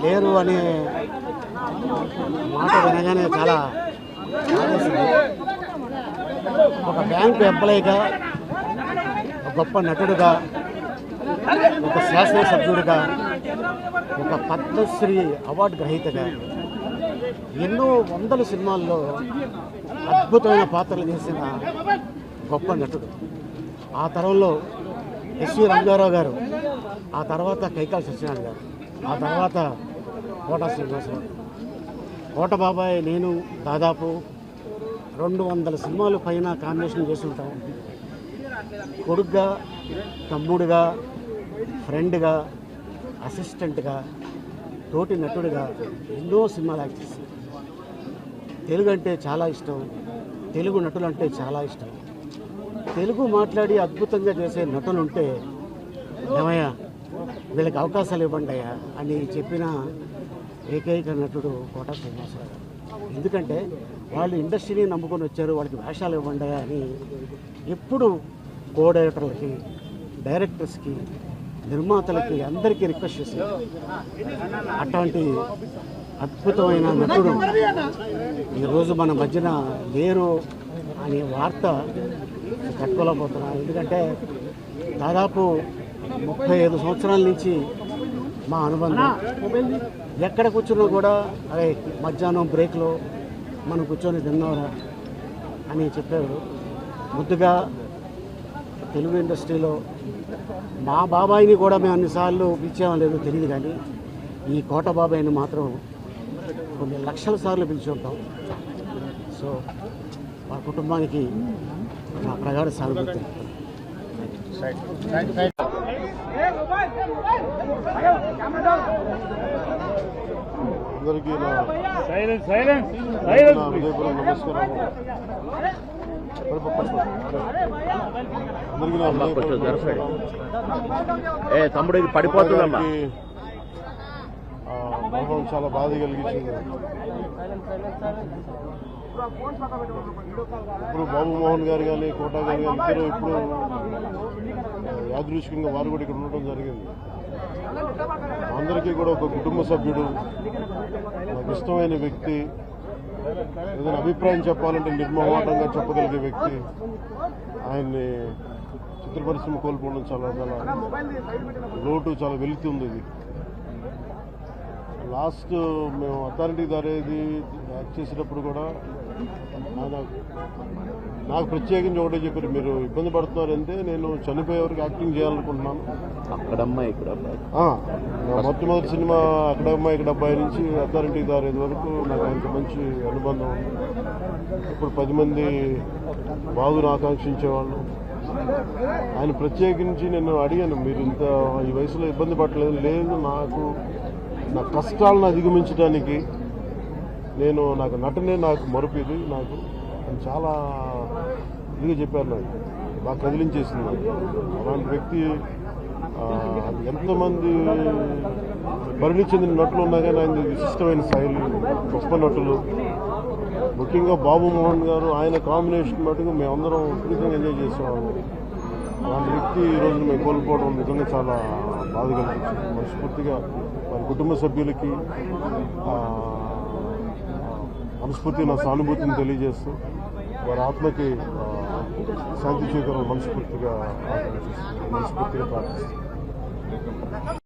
లేరు అనే మాట వినగానే చాలా బాధేసింది. ఒక బ్యాంకు ఎంప్లాయీగా, ఒక గొప్ప నటుడుగా, ఒక శాసనసభ్యుడిగా, ఒక పద్మశ్రీ అవార్డు గ్రహీతగా ఎన్నో వందల సినిమాల్లో అద్భుతమైన పాత్రలు చేసిన గొప్ప నటుడు. ఆ తరంలో ఎస్వి రంగారావు గారు, ఆ తర్వాత కైకాల సత్యనారాయణ గారు, ఆ తర్వాత కోట శ్రీనివాసరావు, కోట బాబాయ్ నేను దాదాపు 200 సినిమాలు పైన కాంబినేషన్ చేసి ఉంటాం. కొడుగ్గా, తమ్ముడుగా, ఫ్రెండ్గా, అసిస్టెంట్గా, తోటి నటుడిగా ఎన్నో సినిమాలు యాక్ట్ చేశాను. తెలుగు అంటే చాలా ఇష్టం, తెలుగు నటులు అంటే చాలా ఇష్టం. తెలుగు మాట్లాడి అద్భుతంగా చేసే నటులు ఉంటే ఏమయ్యా వీళ్ళకి అవకాశాలు ఇవ్వండి అయ్యా అని చెప్పిన ఏకైక నటుడు కోట శ్రీనివాసరావు గారు. ఎందుకంటే వాళ్ళు ఇండస్ట్రీని నమ్ముకొని వచ్చారు, వాళ్ళకి వేషాలు ఇవ్వండి అని ఎప్పుడు కో డైరెక్టర్లకి, డైరెక్టర్స్కి, నిర్మాతలకి అందరికీ రిక్వెస్ట్ చేశారు. అట్లాంటి అద్భుతమైన నటుడు ఈరోజు మన మధ్యన లేరు అనే వార్త తట్టుకోలేకపోతున్నాం. ఎందుకంటే దాదాపు 35 సంవత్సరాల నుంచి మా అనుబంధం. ఎక్కడ కూర్చున్నా కూడా అదే మధ్యాహ్నం బ్రేక్లో మనం కూర్చొని తిన్నారా అని చెప్పారు. ముద్దుగా తెలుగు ఇండస్ట్రీలో మా బాబాయిని కూడా మేము అన్నిసార్లు పిలిచామో లేదో తెలియదు, కానీ ఈ కోట బాబాయిని మాత్రం కొన్ని లక్షల సార్లు పిలిచి ఉంటాం. సో మా కుటుంబానికి నా ప్రగాఢ సానుభూతి. అందరికీ నా హృదయపూర్వక నమస్కారం. అందరికీ నా తమ్ముడికి పడిపోతుందమ్మా. అనుభవం చాలా బాధ కలిగించింది. ఇప్పుడు బాబు మోహన్ గారు కానీ, కోట గారు కానీ ఇద్దరు ఇప్పుడు యాదృచ్ఛికంగా వారు కూడా ఇక్కడ ఉండటం జరిగింది. అందరికీ కూడా ఒక కుటుంబ సభ్యుడు, నాకు ఇష్టమైన వ్యక్తి, ఏదైనా అభిప్రాయం చెప్పాలంటే నిర్మోహమాటంగా చెప్పగలిగే వ్యక్తి. ఆయన్ని చిత్ర పరిశ్రమ కోల్పోవడం చాలా లోటు, చాలా వెళుతుంది. ఇది లాస్ట్ మేము అథారిటీ దారేది యాక్ట్ చేసేటప్పుడు కూడా నాకు ప్రత్యేకించి ఒకటే చెప్పారు, మీరు ఇబ్బంది పడుతున్నారంటే నేను చనిపోయే వరకు యాక్టింగ్ చేయాలనుకుంటున్నాను. అక్కడమ్మాయి ఇక్కడ మొట్టమొదటి సినిమా అక్కడమ్మాయి ఇక్కడ అబ్బాయి నుంచి అథారిటీ దారేది వరకు నాకు ఆయనకు మంచి అనుబంధం ఉంది. ఇప్పుడు 10 మంది బాగును ఆకాంక్షించేవాళ్ళు. ఆయన ప్రత్యేకించి నేను అడిగాను, మీరు ఇంత ఈ వయసులో ఇబ్బంది పడలేదు. లేదు, నా కష్టాలను అధిగమించడానికి నాకు నటనే నాకు మరుపుది. నాకు చాలా ఇదిగా చెప్పారు, నాకు బాగా కదిలించేసింది. నాకు అలాంటి వ్యక్తి ఎంతోమంది బరిని చెందిన నటులు ఉన్నా కానీ ఆయన విశిష్టమైన శైలి, గొప్ప నటులు. ముఖ్యంగా బాబు మోహన్ గారు, ఆయన కాంబినేషన్ మటుకు మేమందరం విపరీతంగా ఎంజాయ్ చేసేవాళ్ళం. అలాంటి వ్యక్తి ఈరోజు మేము కోల్పోవడం నిజంగా చాలా బాధ కలిగించింది. మనస్ఫూర్తిగా వారి కుటుంబ సభ్యులకి మనస్ఫూర్తిగా నా సానుభూతిని తెలియజేస్తూ వారి ఆత్మకి శాంతి చేకూరాలని మనస్ఫూర్తిగా ప్రార్థిస్తున్నాను.